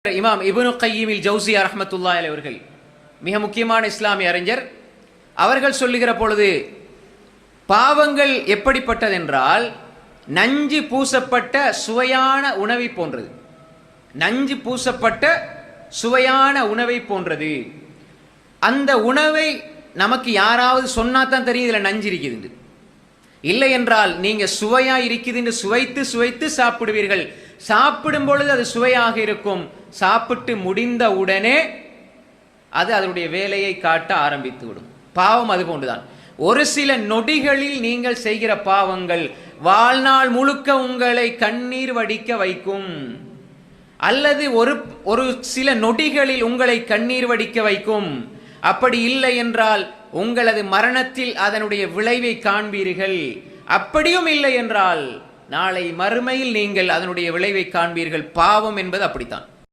இமாம் இப்னு கய்யிம் ஜௌஸியா ரஹ்மத்துல்லாஹி அலைஹி அவர்கள் மிக முக்கியமான இஸ்லாமிய அறிஞர். அவர்கள் சொல்லுகிற பொழுது பாவங்கள் எப்படிப்பட்டதென்றால் நஞ்சு பூசப்பட்ட சுவையான உணவை போன்றது. நஞ்சு பூசப்பட்ட சுவையான உணவை போன்றது. அந்த உணவை நமக்கு யாராவது சொன்னா தான் தெரியும் இதுல நஞ்சு இருக்குது. இல்லை என்றால் நீங்க சுவையா இருக்குது என்று சுவைத்து சுவைத்து சாப்பிடுவீர்கள். சாப்பிடும் பொழுது அது சுவையாக இருக்கும். சாப்பிட்டு முடிந்த உடனே அது அதனுடைய வேலையை காட்ட ஆரம்பித்து விடும். பாவம் அது போன்றுதான். ஒரு சில நொடிகளில் நீங்கள் செய்கிற பாவங்கள் வாழ்நாள் முழுக்க உங்களை கண்ணீர் வடிக்க வைக்கும். அல்லது ஒரு சில நொடிகளில் உங்களை கண்ணீர் வடிக்க வைக்கும். அப்படி இல்லை என்றால் உங்களது மரணத்தில் அதனுடைய விளைவை காண்பீர்கள். அப்படியும் இல்லை என்றால் நாளை மறுமையில் நீங்கள் அதனுடைய விளைவை காண்பீர்கள். பாவம் என்பது அப்படித்தான்.